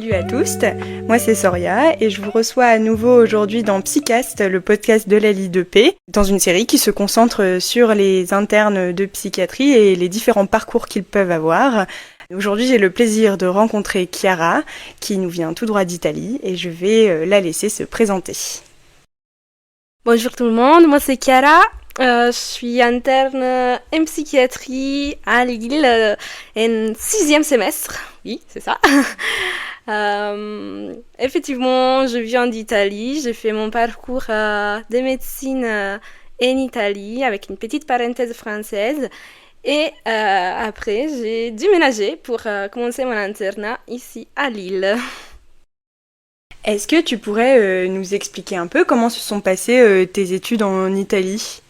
Salut à tous, moi c'est Soria et je vous reçois à nouveau aujourd'hui dans Psycast, le podcast de la LI2P, dans une série qui se concentre sur les internes de psychiatrie et les différents parcours qu'ils peuvent avoir. Aujourd'hui j'ai le plaisir de rencontrer Chiara qui nous vient tout droit d'Italie et je vais la laisser se présenter. Bonjour tout le monde, moi c'est Chiara. Je suis interne en psychiatrie à Lille en 6e semestre. Oui, c'est ça. Effectivement, je viens d'Italie. J'ai fait mon parcours de médecine en Italie avec une petite parenthèse française. Et après, j'ai déménagé pour commencer mon internat ici à Lille. Est-ce que tu pourrais nous expliquer un peu comment se sont passées tes études en Italie ?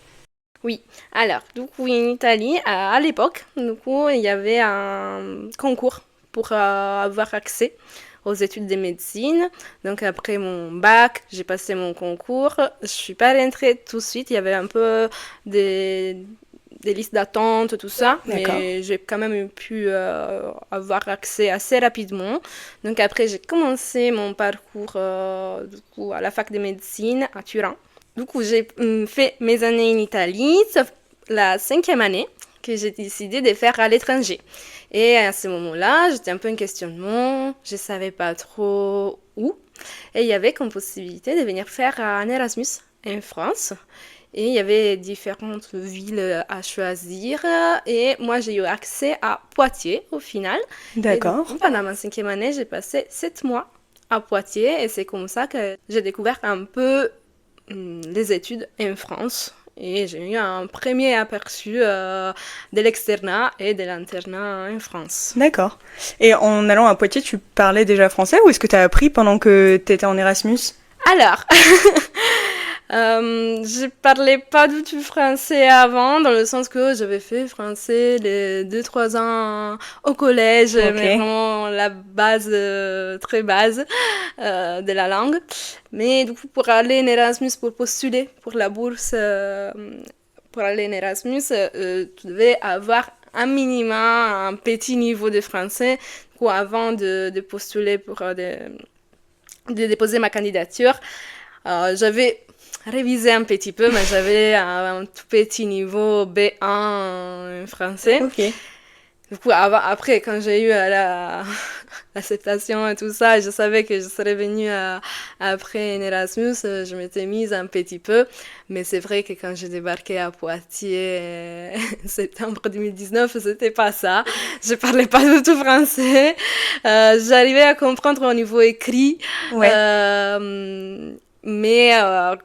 Oui, alors, du coup, en Italie, à l'époque, du coup, il y avait un concours pour avoir accès aux études de médecine. Donc, après mon bac, j'ai passé mon concours. Je suis pas rentrée tout de suite. Il y avait un peu des listes d'attente, tout ça. D'accord. Mais j'ai quand même pu avoir accès assez rapidement. Donc, après, j'ai commencé mon parcours du coup, à la fac de médecine à Turin. Du coup, j'ai fait mes années en Italie, sauf la 5e année que j'ai décidé de faire à l'étranger. Et à ce moment-là, j'étais un peu en questionnement, je ne savais pas trop où. Et il y avait comme possibilité de venir faire un Erasmus en France. Et il y avait différentes villes à choisir. Et moi, j'ai eu accès à Poitiers au final. D'accord. Et donc, pendant ma 5e année, j'ai passé 7 mois à Poitiers. Et c'est comme ça que j'ai découvert un peu les études en France et j'ai eu un premier aperçu de l'externat et de l'internat en France. D'accord. Et en allant à Poitiers, tu parlais déjà français ou est-ce que tu as appris pendant que tu étais en Erasmus ? Alors, je parlais pas du tout français avant, dans le sens que j'avais fait français les 2-3 ans au collège, Ok. mais vraiment la base, très base de la langue. Mais du coup, pour aller en Erasmus, pour postuler pour la bourse, pour aller en Erasmus, tu devais avoir un minimum, un petit niveau de français, du coup, avant de postuler pour de déposer ma candidature. J'avais révisé un petit peu, mais j'avais un tout petit niveau B1 en français. Ok. Du coup, après, quand j'ai eu l'acceptation et tout ça, je savais que je serais venue après en Erasmus, je m'étais mise un petit peu. Mais c'est vrai que quand j'ai débarqué à Poitiers en septembre 2019, c'était pas ça. Je parlais pas du tout français. J'arrivais à comprendre au niveau écrit. Ouais. Mais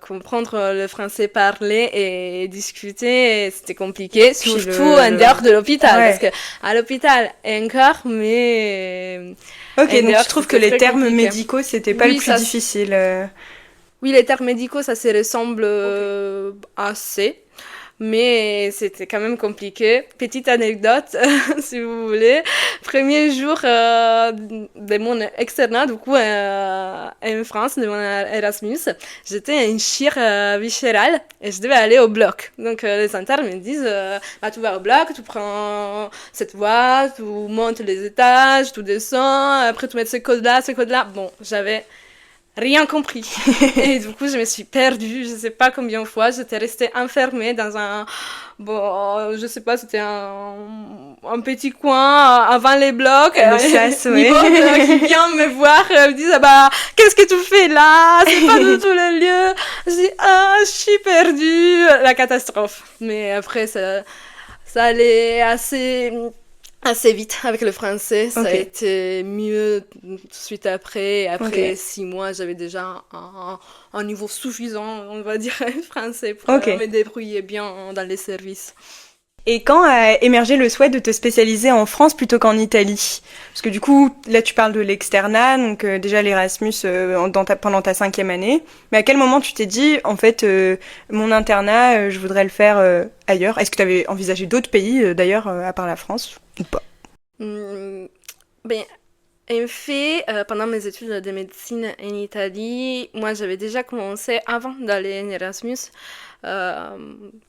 comprendre le français parlé et discuter, c'était compliqué, Puis surtout en dehors de l'hôpital. Ouais. Parce que à l'hôpital, encore, mais... Ok, en donc dehors, tu trouves que c'était les très termes compliqué. médicaux, c'était pas Oui, le plus ça, difficile. Oui, les termes médicaux, ça se ressemble assez. Mais c'était quand même compliqué. Petite anecdote, si vous voulez. Premier jour de mon externat, du coup, en France, de mon Erasmus, j'étais en chire viscérale et je devais aller au bloc. Donc, les internes me disent, bah, tu vas au bloc, tu prends cette voie, tu montes les étages, tu descends, après tu mets ce code-là, ce code-là. Bon, j'avais rien compris. Et du coup, je me suis perdue, je sais pas combien de fois. J'étais restée enfermée dans bon, je sais pas, c'était un petit coin avant les blocs. Le sas, ouais. Qui vient me voir, me dit, ah bah, qu'est-ce que tu fais là? C'est pas du tout le lieu. Je dis, ah, je suis perdue. La catastrophe. Mais après, ça allait assez vite avec le français, ça a été mieux tout de suite après. Après 6 mois, j'avais déjà un niveau suffisant, on va dire, en français pour me débrouiller bien dans les services. Et quand a émergé le souhait de te spécialiser en France plutôt qu'en Italie ? Parce que du coup, là tu parles de l'externat, donc déjà l'Erasmus pendant ta 5e année. Mais à quel moment tu t'es dit, en fait, mon internat, je voudrais le faire ailleurs ? Est-ce que tu avais envisagé d'autres pays d'ailleurs, à part la France, ou pas ? Ben, en fait, pendant mes études de médecine en Italie, moi j'avais déjà commencé, avant d'aller en Erasmus,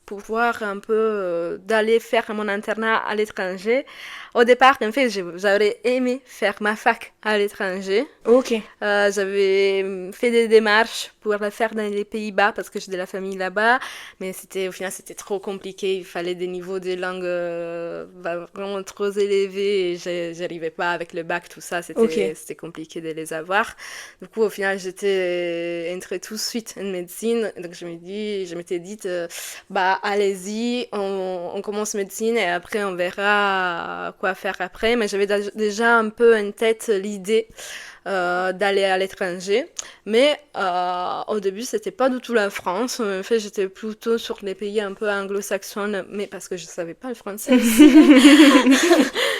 pouvoir un peu d'aller faire mon internat à l'étranger. Au départ, en fait, j'aurais aimé faire ma fac à l'étranger. Ok. J'avais fait des démarches pour la faire dans les Pays-Bas parce que j'ai de la famille là-bas, mais au final, c'était trop compliqué. Il fallait des niveaux de langue vraiment trop élevés et j'arrivais pas avec le bac, tout ça. C'était compliqué de les avoir. Du coup, au final, j'étais entrée tout de suite en médecine. Donc, je m'étais dit, allez-y, on commence médecine et après, on verra quoi faire après. Mais j'avais déjà un peu en tête l'idée d'aller à l'étranger. Mais au début, c'était pas du tout la France. En fait, j'étais plutôt sur les pays un peu anglo-saxons, mais parce que je savais pas le français aussi.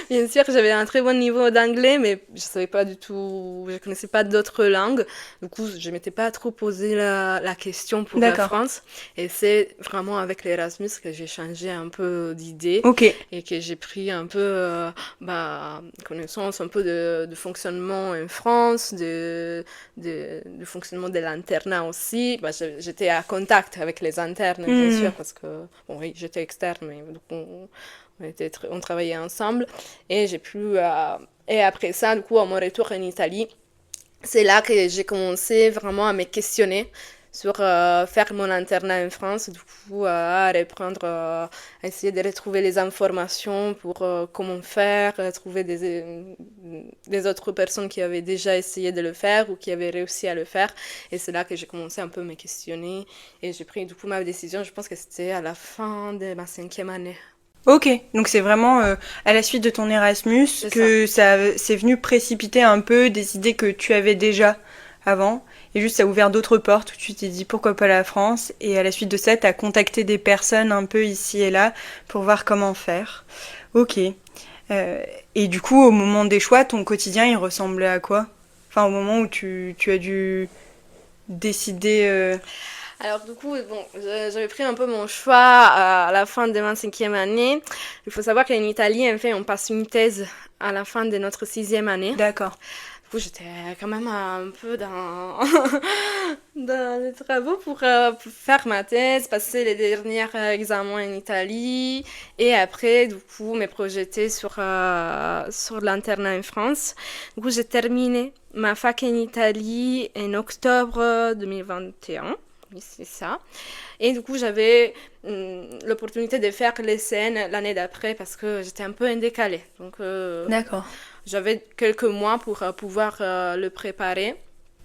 Bien sûr, j'avais un très bon niveau d'anglais, mais je savais pas du tout, je connaissais pas d'autres langues. Du coup, je m'étais pas trop posé la question pour la France. Et c'est vraiment avec l'Erasmus que j'ai changé un peu d'idée. Et que j'ai pris un peu, connaissance un peu de fonctionnement en France, de fonctionnement de l'internat aussi. J'étais à contact avec les internes, bien sûr, parce que, bon, oui, j'étais externe, mais du coup, on travaillait ensemble. Et et après ça, du coup, à mon retour en Italie, c'est là que j'ai commencé vraiment à me questionner sur faire mon internat en France, du coup, à reprendre, essayer de retrouver les informations pour comment faire, trouver des autres personnes qui avaient déjà essayé de le faire ou qui avaient réussi à le faire. Et c'est là que j'ai commencé un peu à me questionner et j'ai pris du coup ma décision, je pense que c'était à la fin de ma 5e année. Ok, donc c'est vraiment à la suite de ton Erasmus que ça c'est venu précipiter un peu des idées que tu avais déjà avant, et juste ça a ouvert d'autres portes où tu t'es dit pourquoi pas la France, et à la suite de ça t'as contacté des personnes un peu ici et là pour voir comment faire. Ok. Et du coup au moment des choix, ton quotidien il ressemblait à quoi? Enfin au moment où tu as dû décider... Alors du coup, bon, j'avais pris un peu mon choix à la fin de ma 5e année. Il faut savoir qu'en Italie, en fait, on passe une thèse à la fin de notre 6e année. D'accord. Du coup, j'étais quand même un peu dans les travaux pour faire ma thèse, passer les derniers examens en Italie et après, du coup, me projeter sur l'internat en France. Du coup, j'ai terminé ma fac en Italie en octobre 2021. Oui, c'est ça. Et du coup, j'avais l'opportunité de faire les scènes l'année d'après parce que j'étais un peu en décalé. Donc, D'accord. J'avais quelques mois pour pouvoir le préparer.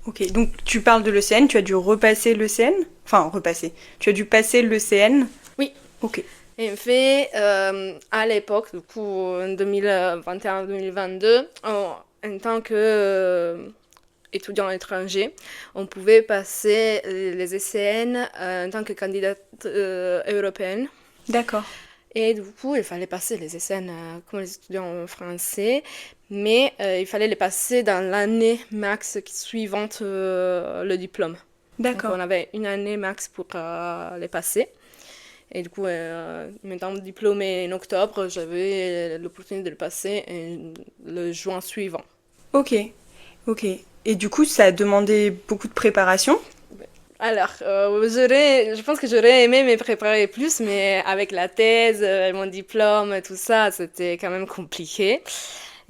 Ok, donc tu parles de l'ECN, tu as dû repasser l'ECN? Enfin, repasser. Tu as dû passer l'ECN? Oui. Ok. Et en fait, à l'époque, du coup, en 2021-2022, en tant que... étudiant étranger, on pouvait passer les ECN en tant que candidate européenne. D'accord. Et du coup, il fallait passer les ECN comme les étudiants français, mais il fallait les passer dans l'année max suivante le diplôme. D'accord. Donc, on avait une année max pour les passer. Et du coup, étant diplômée en octobre, j'avais l'opportunité de le passer le juin suivant. Ok. Et du coup, ça a demandé beaucoup de préparation? Alors, je pense que j'aurais aimé me préparer plus, mais avec la thèse, mon diplôme, tout ça, c'était quand même compliqué.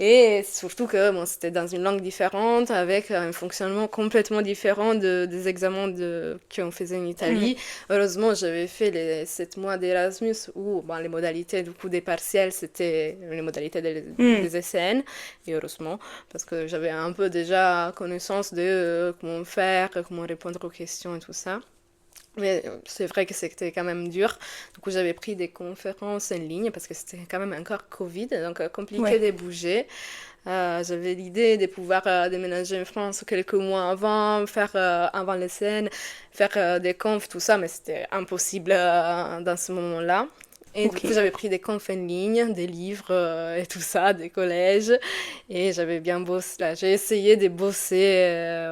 Et surtout que bon, c'était dans une langue différente, avec un fonctionnement complètement différent des examens qu'on faisait en Italie. Heureusement, j'avais fait les 7 mois d'Erasmus où les modalités du coup des partiels, c'était les modalités des ECN. Et heureusement, parce que j'avais un peu déjà connaissance de comment faire, comment répondre aux questions et tout ça. Mais c'est vrai que c'était quand même dur. Du coup, j'avais pris des conférences en ligne parce que c'était quand même encore Covid, donc compliqué de bouger. J'avais l'idée de pouvoir déménager en France quelques mois avant, faire avant les scènes, faire des confs, tout ça, mais c'était impossible dans ce moment-là. Et du coup, j'avais pris des confs en ligne, des livres et tout ça, des collèges. Et j'avais bien bossé là. J'ai essayé de bosser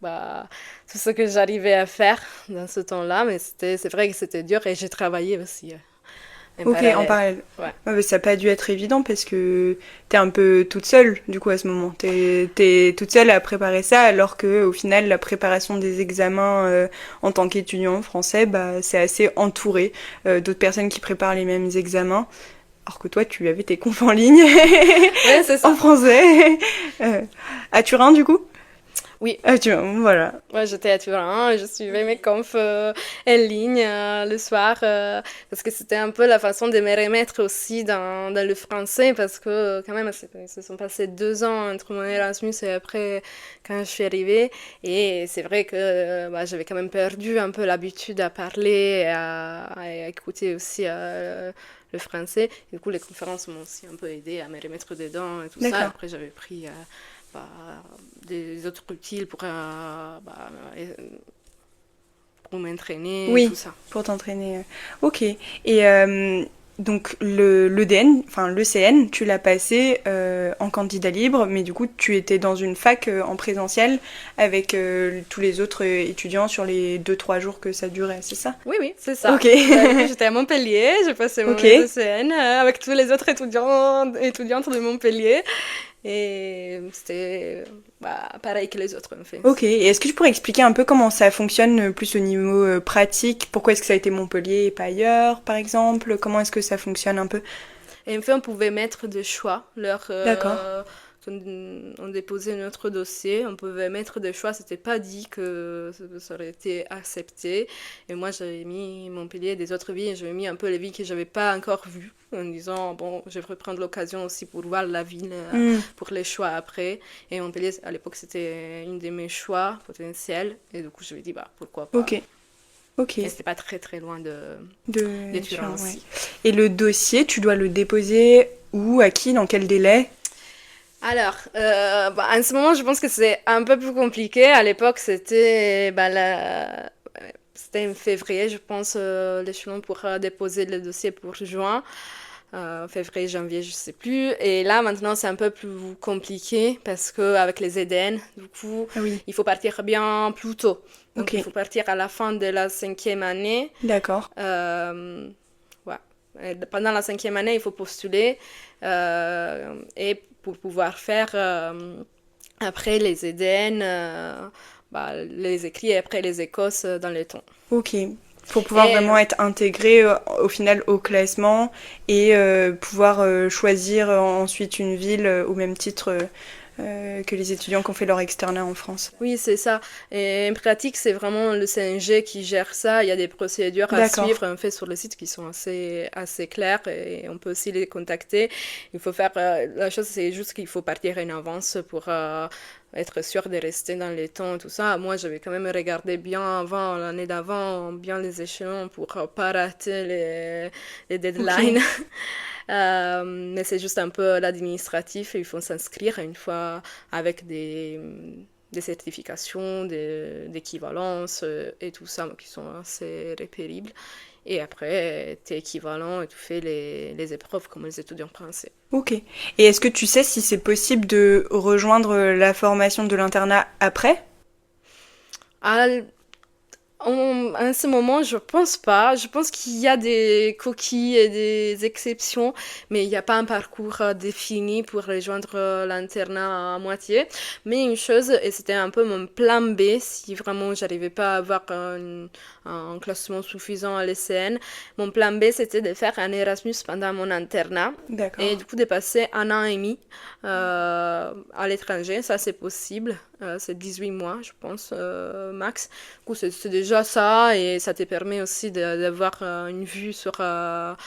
tout ce que j'arrivais à faire dans ce temps-là, mais c'est vrai que c'était dur et j'ai travaillé aussi Ok, en parallèle. Ouais. Mais ça n'a pas dû être évident parce que t'es un peu toute seule, du coup, à ce moment. T'es toute seule à préparer ça, alors que au final, la préparation des examens en tant qu'étudiant français, bah, c'est assez entouré d'autres personnes qui préparent les mêmes examens. Alors que toi, tu avais tes confs en ligne Ouais, c'est ça. en français. À Turin, du coup? Oui. À Turin, voilà. Ouais, j'étais à Turin, je suivais mes confs en ligne le soir parce que c'était un peu la façon de me remettre aussi dans le français parce que quand même, se sont passés 2 ans entre mon Erasmus et après quand je suis arrivée. Et c'est vrai que bah, j'avais quand même perdu un peu l'habitude à parler et à écouter aussi le français. Et du coup, les conférences m'ont aussi un peu aidé à me remettre dedans et tout ça. Après, j'avais pris bah, des autres outils pour m'entraîner et tout ça. Pour t'entraîner. Ok. Et donc l'EDN, enfin l'ECN, tu l'as passé en candidat libre, mais du coup tu étais dans une fac en présentiel avec tous les autres étudiants sur les 2-3 jours que ça durait, c'est ça? Oui, c'est ça. Ok. J'étais à Montpellier, j'ai passé mon ECN avec tous les autres étudiantes de Montpellier. Et c'était pareil que les autres, en fait. Ok, et est-ce que tu pourrais expliquer un peu comment ça fonctionne plus au niveau pratique? Pourquoi est-ce que ça a été Montpellier et pas ailleurs, par exemple? Comment est-ce que ça fonctionne un peu? Et en fait, on pouvait mettre des choix. D'accord. Quand on déposait notre dossier, on pouvait mettre des choix. C'était pas dit que ça aurait été accepté. Et moi, j'avais mis Montpellier et des autres villes. J'avais mis un peu les villes que j'avais pas encore vues, en disant, bon, je vais prendre l'occasion aussi pour voir la ville, pour les choix après. Et Montpellier, à l'époque, c'était une de mes choix potentiels. Et du coup, je me dis, pourquoi pas. Ok. Et c'était pas très très loin de Turin aussi. Ouais. Et le dossier, tu dois le déposer où, à qui, dans quel délai? Alors, en ce moment, je pense que c'est un peu plus compliqué. À l'époque, c'était en février, je pense, l'échelon pour déposer le dossier pour juin. Février, janvier, je sais plus. Et là, maintenant, c'est un peu plus compliqué parce qu'avec les EDN, du coup, il faut partir bien plus tôt. Donc, il faut partir à la fin de la 5e année. D'accord. Et pendant la 5e année, il faut postuler et pour pouvoir faire après les EDN, les écrits et après les écosses dans les temps. Ok. Pour pouvoir vraiment être intégré au final au classement et pouvoir choisir ensuite une ville au même titre que les étudiants qui ont fait leur externat en France. Oui, c'est ça. Et en pratique, c'est vraiment le CNG qui gère ça. Il y a des procédures à suivre en fait sur le site qui sont assez claires et on peut aussi les contacter. Il faut faire la chose, c'est juste qu'il faut partir en avance pour être sûr de rester dans les temps et tout ça. Moi, j'avais quand même regardé bien avant, l'année d'avant, bien les échelons pour pas rater les deadlines. Mais c'est juste un peu l'administratif. Il faut s'inscrire une fois avec des certifications, d'équivalence et tout ça qui sont assez répéribles. Et après, tu es équivalent et tu fais les épreuves comme les étudiants français. Ok. Et est-ce que tu sais si c'est possible de rejoindre la formation de l'internat après ? En ce moment, je pense pas. Je pense qu'il y a des coquilles et des exceptions, mais il n'y a pas un parcours défini pour rejoindre l'internat à moitié. Mais une chose, et c'était un peu mon plan B, si vraiment j'arrivais pas à avoir un classement suffisant à l'ECN, mon plan B, c'était de faire un Erasmus pendant mon internat. D'accord. Et du coup, de passer 1 an et demi à l'étranger. Ça, c'est possible. C'est 18 mois, je pense, max. Du coup, c'est déjà ça, et ça te permet aussi d'avoir une vue sur un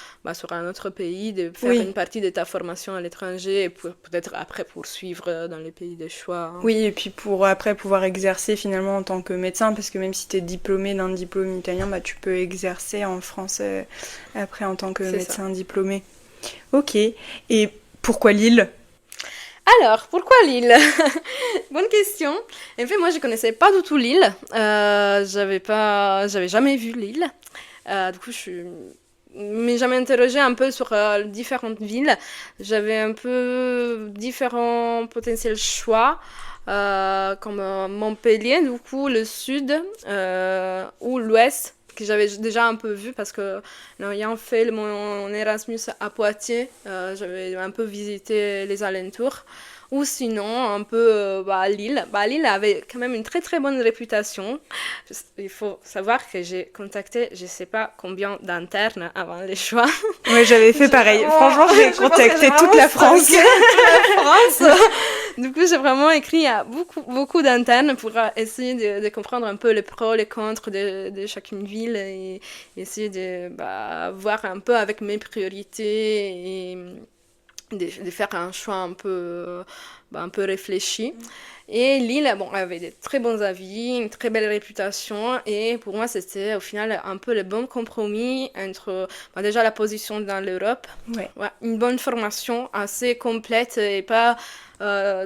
autre pays, de faire une partie de ta formation à l'étranger, et peut-être après poursuivre dans les pays de choix. Oui, et puis pour après pouvoir exercer finalement en tant que médecin, parce que même si tu es diplômé d'un diplôme italien, tu peux exercer en France après en tant que médecin diplômé. Ok, et pourquoi Lille ? Alors, pourquoi Lille? Bonne question. En fait, moi, je connaissais pas du tout Lille. J'avais jamais vu Lille. Du coup, mais j'avais interrogé un peu sur différentes villes. J'avais un peu différents potentiels choix, comme Montpellier, du coup, le sud ou l'ouest. que j'avais déjà un peu vu parce que en ayant fait mon Erasmus à Poitiers, j'avais un peu visité les alentours. Ou sinon, un peu Lille. Lille avait quand même une très très bonne réputation. Il faut savoir que j'ai contacté, je sais pas combien d'internes avant les choix. Ouais, j'avais fait pareil. Franchement, j'ai contacté toute la France. Du coup, j'ai vraiment écrit à beaucoup d'internes pour essayer de comprendre un peu les pros, les contre de chacune ville et essayer de voir un peu avec mes priorités et de faire un choix un peu réfléchi. Et Lille, avait des très bons avis, une très belle réputation, et pour moi, c'était au final un peu le bon compromis entre déjà la position dans l'Europe, une bonne formation assez complète et pas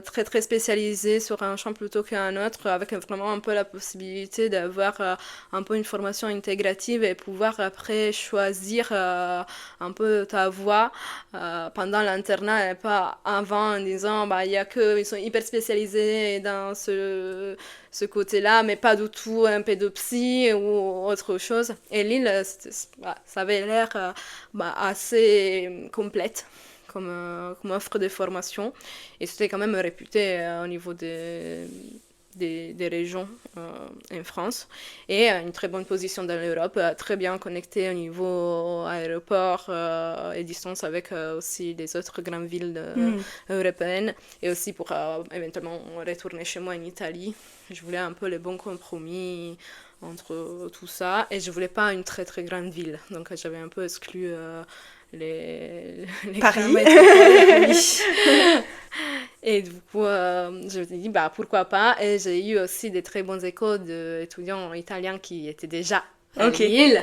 très très spécialisée sur un champ plutôt qu'un autre, avec vraiment un peu la possibilité d'avoir un peu une formation intégrative et pouvoir après choisir un peu ta voie pendant l'internat et pas avant en disant il y a que ils sont hyper spécialisés dans ce côté-là, mais pas du tout un pédopsie ou autre chose. Et Lille, ça avait l'air assez complète comme offre de formation. Et c'était quand même réputé au niveau des régions en France. Et une très bonne position dans l'Europe, très bien connectée au niveau aéroport et distance avec aussi les autres grandes villes européennes. Et aussi pour éventuellement retourner chez moi en Italie. Je voulais un peu le bon compromis entre tout ça. Et je voulais pas une très très grande ville. Donc j'avais un peu exclu les Paris. Et du coup, je me suis dit, pourquoi pas. Et j'ai eu aussi des très bons échos d'étudiants italiens qui étaient déjà à Lille.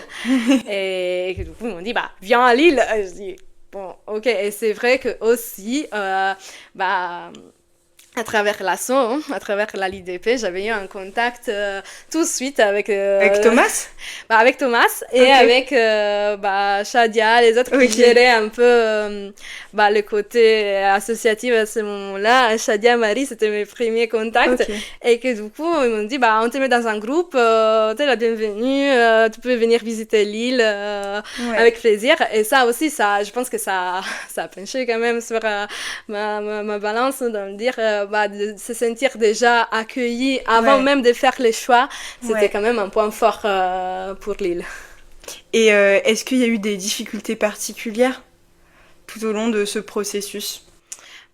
Et du coup, ils m'ont dit, viens à Lille. Et je dis, bon, ok. Et c'est vrai que aussi, à travers l'ASSO, à travers la LIDP, j'avais eu un contact tout de suite avec Thomas avec Thomas et avec Shadia, les autres qui géraient un peu le côté associatif à ce moment-là. Shadia, Marie, c'était mes premiers contacts et que du coup, ils m'ont dit on te met dans un groupe, t'es la bienvenue, tu peux venir visiter l'île avec plaisir. Et ça aussi, je pense que ça a penché quand même sur ma balance de me dire de se sentir déjà accueilli avant même de faire les choix, c'était quand même un point fort pour Lille. Et est-ce qu'il y a eu des difficultés particulières tout au long de ce processus ?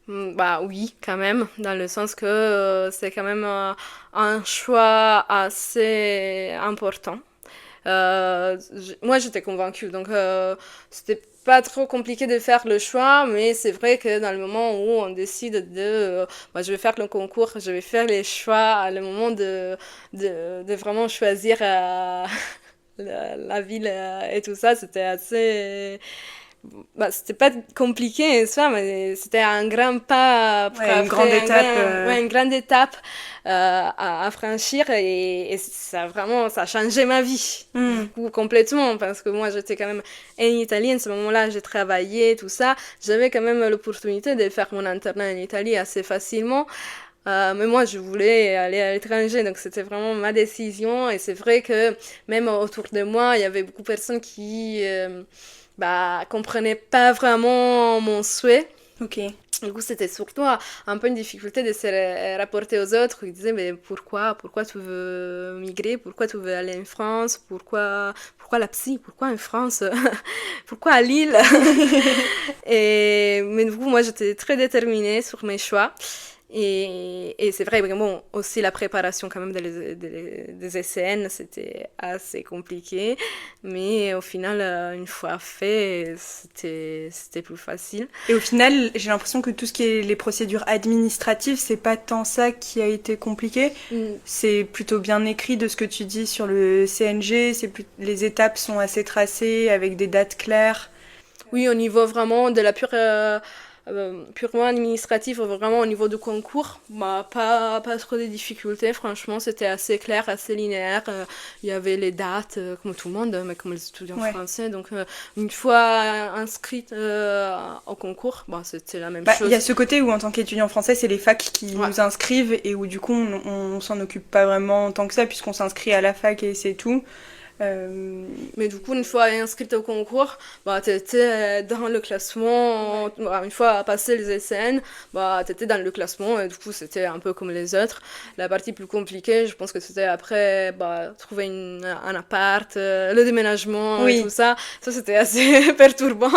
Oui, quand même, dans le sens que c'est quand même un choix assez important. Moi, j'étais convaincue, donc c'était pas trop compliqué de faire le choix, mais c'est vrai que dans le moment où on décide je vais faire le concours, je vais faire les choix, le moment de vraiment choisir la ville et tout ça, c'était assez... c'était pas compliqué ça, mais c'était un grand pas pour une grande étape une grande étape à franchir et ça a changé ma vie complètement, parce que moi j'étais quand même en Italie à ce moment-là, j'ai travaillé tout ça, j'avais quand même l'opportunité de faire mon internat en Italie assez facilement. Mais moi, je voulais aller à l'étranger, donc c'était vraiment ma décision. Et c'est vrai que même autour de moi, il y avait beaucoup de personnes qui comprenaient pas vraiment mon souhait. Du coup, c'était surtout un peu une difficulté de se rapporter aux autres. Ils disaient, mais pourquoi tu veux migrer? Pourquoi tu veux aller en France? Pourquoi la psy? Pourquoi en France? Pourquoi à Lille? Mais du coup, moi, j'étais très déterminée sur mes choix. Et c'est vrai, vraiment, aussi la préparation quand même des ECN, c'était assez compliqué, mais au final, une fois fait, c'était plus facile. Et au final, j'ai l'impression que tout ce qui est les procédures administratives, c'est pas tant ça qui a été compliqué, c'est plutôt bien écrit de ce que tu dis sur le CNG, les étapes sont assez tracées, avec des dates claires. Oui, au niveau vraiment de la purement administratif, vraiment au niveau du concours, pas trop de difficultés, franchement, c'était assez clair, assez linéaire, il y avait les dates, comme tout le monde, mais comme les étudiants français, donc une fois inscrite au concours, c'était la même chose. Il y a ce côté où en tant qu'étudiant français, c'est les facs qui nous inscrivent, et où du coup, on s'en occupe pas vraiment tant que ça, puisqu'on s'inscrit à la fac et c'est tout. Mais du coup, une fois inscrite au concours, bah, t'étais dans le classement. Bah, une fois passé les SN, bah, t'étais dans le classement et du coup, c'était un peu comme les autres. La partie plus compliquée, je pense que c'était après, bah, trouver un appart, le déménagement et tout Oui, ça. Ça, c'était assez perturbant.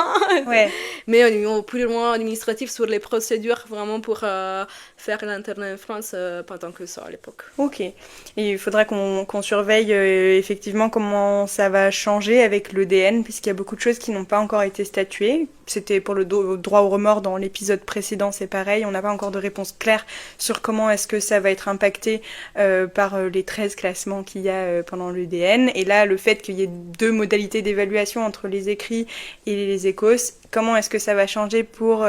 ouais. Mais au niveau purement administratif, sur les procédures vraiment pour faire l'internat en France, pas tant que ça à l'époque. Ok. Et il faudra qu'on surveille effectivement comment ça va changer avec l'EDN, puisqu'il y a beaucoup de choses qui n'ont pas encore été statuées. C'était pour le droit au remords dans l'épisode précédent, c'est pareil. On n'a pas encore de réponse claire sur comment est-ce que ça va être impacté par les 13 classements qu'il y a pendant l'EDN. Et là, le fait qu'il y ait 2 modalités d'évaluation entre les écrits et les écos, comment est-ce que ça va changer pour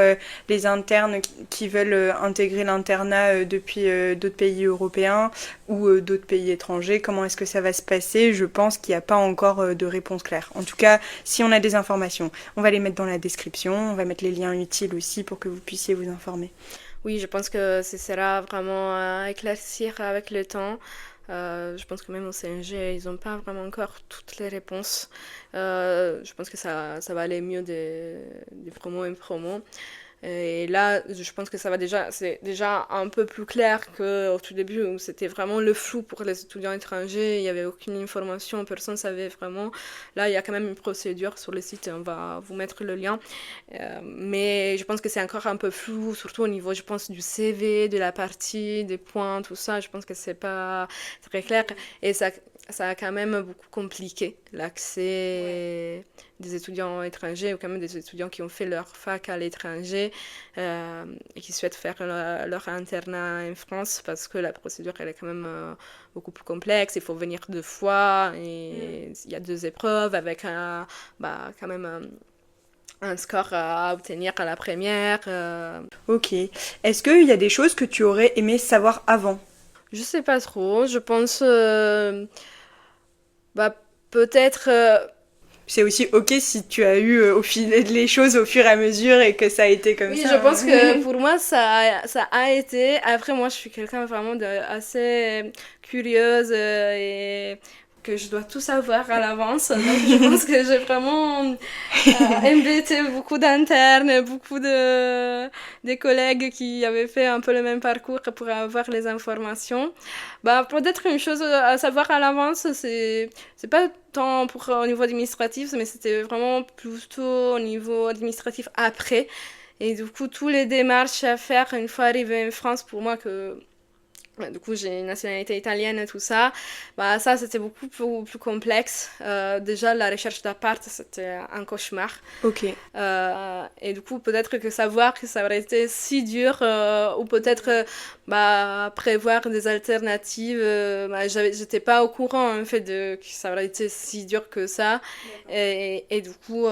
les internes qui veulent intégrer l'internat depuis d'autres pays européens ou d'autres pays étrangers? Comment est-ce que ça va se passer? Je pense qu'il n'y a pas encore de réponse claire. En tout cas, si on a des informations, on va les mettre dans la description, on va mettre les liens utiles aussi pour que vous puissiez vous informer. Oui, je pense que ce sera vraiment à éclaircir avec le temps. Je pense que même au CNG, ils n'ont pas vraiment encore toutes les réponses. Je pense que ça va aller mieux des promos et promos. Et là, je pense que c'est déjà un peu plus clair qu'au tout début où c'était vraiment le flou pour les étudiants étrangers. Il n'y avait aucune information, personne ne savait vraiment. Là, il y a quand même une procédure sur le site et on va vous mettre le lien. Mais je pense que c'est encore un peu flou, surtout au niveau, je pense, du CV, de la partie, des points, tout ça. Je pense que c'est pas très clair. Et ça a quand même beaucoup compliqué l'accès des étudiants étrangers ou quand même des étudiants qui ont fait leur fac à l'étranger et qui souhaitent faire leur internat en France parce que la procédure elle est quand même beaucoup plus complexe. Il faut venir 2 fois et il y a 2 épreuves avec quand même un score à obtenir à la première. Ok. Est-ce qu'il y a des choses que tu aurais aimé savoir avant? Je sais pas trop. Je pense peut-être. C'est aussi ok si tu as eu au fil les choses au fur et à mesure et que ça a été comme Oui, ça. je pense que pour moi, ça a été. Après, moi, je suis quelqu'un vraiment de assez curieuse et que je dois tout savoir à l'avance. Donc, je pense que j'ai vraiment embêté beaucoup d'internes, beaucoup des collègues qui avaient fait un peu le même parcours pour avoir les informations. Bah, peut-être une chose à savoir à l'avance, c'est pas tant pour au niveau administratif, mais c'était vraiment plutôt au niveau administratif après. Et du coup, toutes les démarches à faire une fois arrivée en France, pour moi, du coup, j'ai une nationalité italienne et tout ça. Bah, ça, c'était beaucoup plus complexe. Déjà, la recherche d'appart, c'était un cauchemar. Ok. Et du coup, peut-être que savoir que ça aurait été si dur, ou peut-être prévoir des alternatives. J'étais pas au courant en fait que ça aurait été si dur que ça. Et du coup,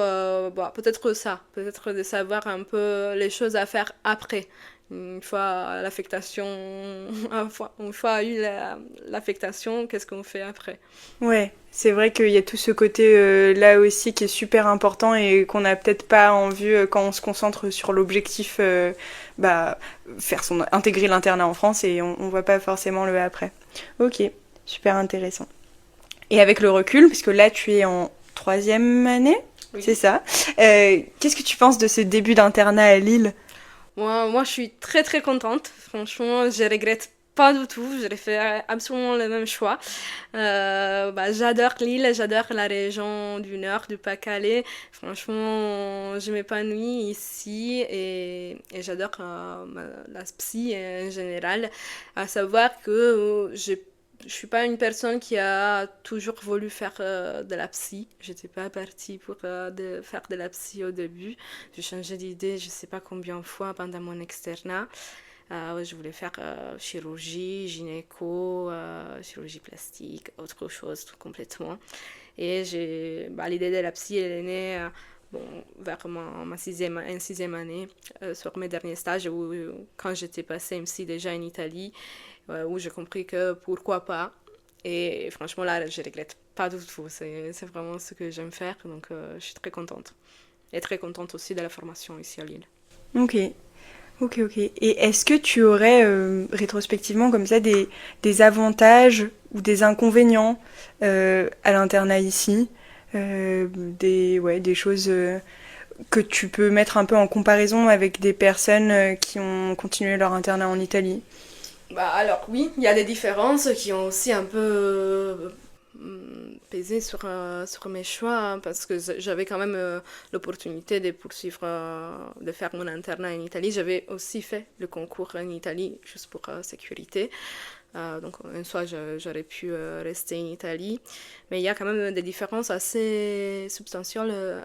peut-être ça, peut-être de savoir un peu les choses à faire après. Une fois l'affectation, une fois eu l'affectation, qu'est-ce qu'on fait après? Ouais, c'est vrai qu'il y a tout ce côté là aussi qui est super important et qu'on n'a peut-être pas en vue quand on se concentre sur l'objectif, intégrer l'internat en France et on voit pas forcément le après. Ok, super intéressant. Et avec le recul, puisque là tu es en 3e année, Oui. c'est ça. Qu'est-ce que tu penses de ce début d'internat à Lille? Moi, je suis très très contente. Franchement, je regrette pas du tout. J'aurais fait absolument le même choix. J'adore Lille, j'adore la région du Nord, du Pas-Calais. Franchement, je m'épanouis ici et j'adore la psy en général. À savoir que je suis pas une personne qui a toujours voulu faire de la psy. J'étais pas partie pour faire de la psy au début. J'ai changé d'idée, je sais pas combien de fois pendant mon externat. Je voulais faire chirurgie, gynéco, chirurgie plastique, autre chose tout complètement. Et l'idée de la psy, elle est née vers ma sixième année, sur mes derniers stages, quand j'étais passée MC déjà en Italie, où j'ai compris que pourquoi pas. Et franchement, là, je regrette pas du tout. C'est vraiment ce que j'aime faire, donc je suis très contente. Et très contente aussi de la formation ici à Lille. Ok. Ok, ok. Et est-ce que tu aurais rétrospectivement comme ça des avantages ou des inconvénients à l'internat ici, des choses que tu peux mettre un peu en comparaison avec des personnes qui ont continué leur internat en Italie? Bah alors oui, il y a des différences qui ont aussi un peu pesé sur mes choix, hein, parce que j'avais quand même l'opportunité de poursuivre, de faire mon internat en Italie. J'avais aussi fait le concours en Italie juste pour sécurité. Donc une fois j'aurais pu rester en Italie. Mais il y a quand même des différences assez substantielles,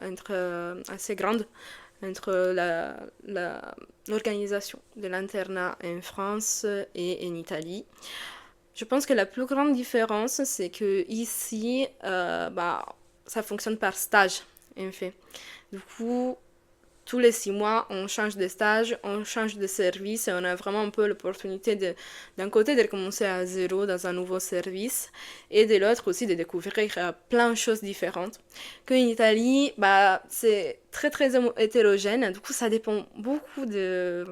assez grandes entre l'organisation de l'internat en France et en Italie. Je pense que la plus grande différence, c'est que ici, ça fonctionne par stage, en fait. Du coup, tous les 6 mois, on change de stage, on change de service et on a vraiment un peu l'opportunité d'un côté de recommencer à zéro dans un nouveau service et de l'autre aussi de découvrir plein de choses différentes. Qu'en Italie, c'est très très hétérogène, du coup ça dépend beaucoup de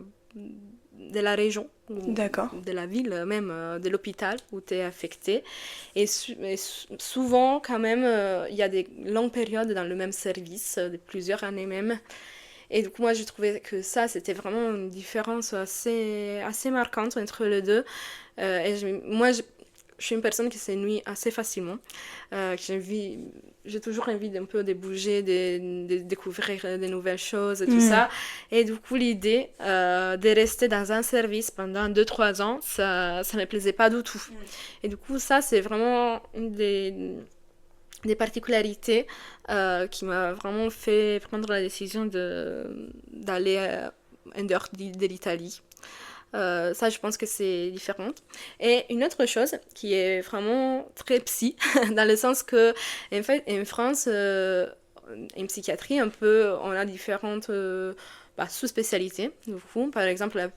la région, D'accord. de la ville, même de l'hôpital où tu es affecté. Et souvent, quand même, il y a des longues périodes dans le même service, de plusieurs années même. Et du coup, moi, j'ai trouvé que ça, c'était vraiment une différence assez marquante entre les deux. Moi, je suis une personne qui s'ennuie assez facilement. J'ai toujours envie d'un peu de bouger, de découvrir de nouvelles choses et tout ça. Et du coup, l'idée de rester dans un service pendant 2-3 ans, ça ne me plaisait pas du tout. Et du coup, ça, c'est vraiment une des particularités qui m'a vraiment fait prendre la décision d'aller en dehors de l'Italie. Ça, je pense que c'est différent. Et une autre chose qui est vraiment très psy, dans le sens que, en fait, en France, en psychiatrie, on a différentes sous-spécialités. Du coup, par exemple, le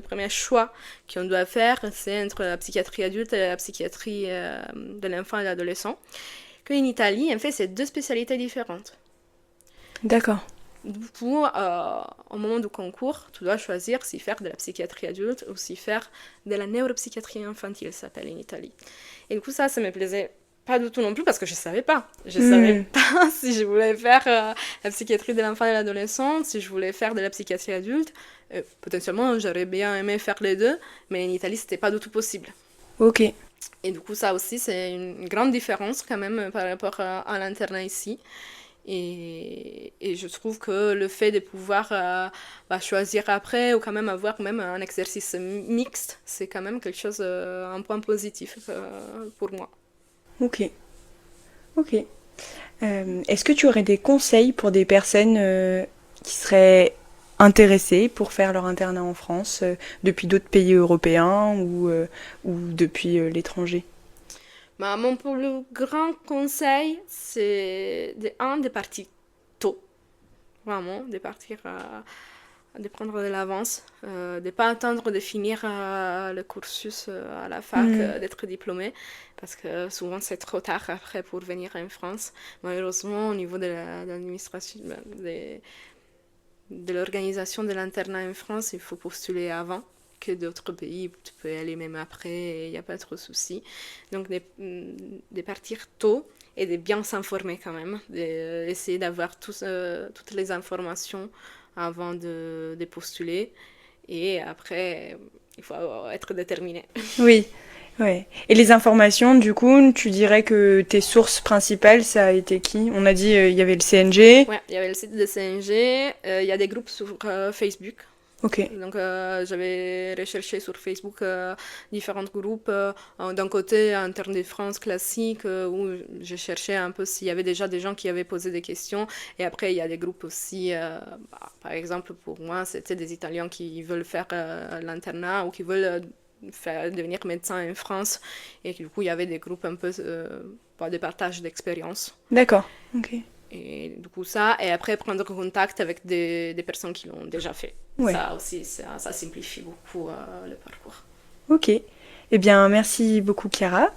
premier choix qu'on doit faire, c'est entre la psychiatrie adulte et la psychiatrie de l'enfant et de l'adolescent. Qu'en Italie, en fait, c'est 2 spécialités différentes. D'accord. Du coup, au moment du concours, tu dois choisir si faire de la psychiatrie adulte ou si faire de la neuropsychiatrie infantile, ça s'appelle en Italie. Et du coup, ça me plaisait pas du tout non plus parce que je savais pas. Je savais pas si je voulais faire la psychiatrie de l'enfant et de l'adolescent, si je voulais faire de la psychiatrie adulte. Potentiellement, j'aurais bien aimé faire les deux, mais en Italie, c'était pas du tout possible. Ok. Et du coup, ça aussi, c'est une grande différence quand même par rapport à l'internat ici. Et je trouve que le fait de pouvoir choisir après ou quand même avoir même un exercice mixte, c'est quand même quelque chose, un point positif pour moi. Ok. Est-ce que tu aurais des conseils pour des personnes qui seraient intéressées pour faire leur internat en France depuis d'autres pays européens ou depuis l'étranger? Mon plus grand conseil, c'est de partir tôt, vraiment, de partir, de prendre de l'avance, de ne pas attendre de finir le cursus à la fac, d'être diplômé, parce que souvent c'est trop tard après pour venir en France. Malheureusement, au niveau de l'administration, de l'organisation de l'internat en France, il faut postuler avant que d'autres pays, tu peux y aller même après, il n'y a pas trop de soucis. Donc de partir tôt et de bien s'informer quand même, d'essayer d'avoir toutes les informations avant de postuler. Et après, il faut être déterminé. Oui, ouais. Et les informations, du coup, tu dirais que tes sources principales, ça a été qui? On a dit il y avait le CNG. Ouais, il y avait le site de CNG, il y a des groupes sur Facebook. Ok. Donc j'avais recherché sur Facebook différents groupes, d'un côté Interne de France classique, où je cherchais un peu s'il y avait déjà des gens qui avaient posé des questions, et après il y a des groupes aussi, par exemple pour moi c'était des Italiens qui veulent faire l'internat ou qui veulent devenir médecin en France, et du coup il y avait des groupes un peu de partage d'expérience. D'accord, ok. Et du coup ça, et après prendre contact avec des personnes qui l'ont déjà fait. Ouais. Ça aussi, ça simplifie beaucoup le parcours. Ok. Eh bien, merci beaucoup, Chiara.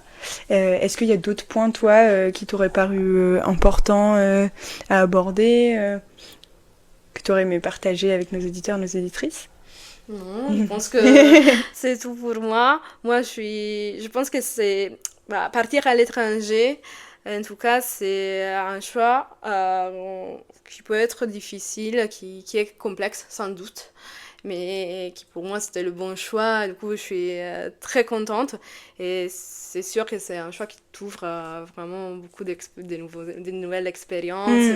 Est-ce qu'il y a d'autres points, toi, qui t'auraient paru importants à aborder, que tu tu aurais aimé partager avec nos auditeurs, nos auditrices? Non, je pense que c'est tout pour moi. Moi, je pense que c'est partir à l'étranger. En tout cas, c'est un choix qui peut être difficile, qui est complexe sans doute, mais qui pour moi c'était le bon choix. Du coup, je suis très contente et c'est sûr que c'est un choix qui t'ouvre vraiment beaucoup de nouvelles expériences,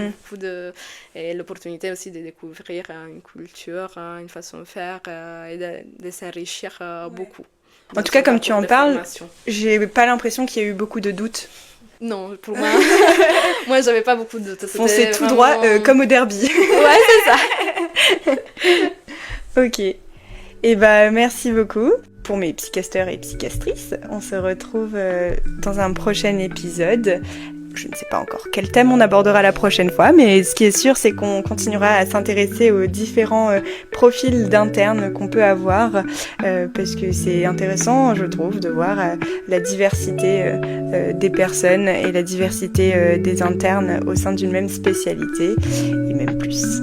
et l'opportunité aussi de découvrir une culture, une façon de faire et de s'enrichir beaucoup. En tout cas, comme tu en parles, j'ai pas l'impression qu'il y a eu beaucoup de doutes. Non, pour moi, moi j'avais pas beaucoup de doutes. Foncez tout droit comme au derby. Ouais, c'est ça. Ok. Et merci beaucoup pour mes psychasteurs et psychastrices. On se retrouve dans un prochain épisode. Je ne sais pas encore quel thème on abordera la prochaine fois, mais ce qui est sûr, c'est qu'on continuera à s'intéresser aux différents profils d'internes qu'on peut avoir, parce que c'est intéressant, je trouve, de voir la diversité des personnes et la diversité des internes au sein d'une même spécialité, et même plus.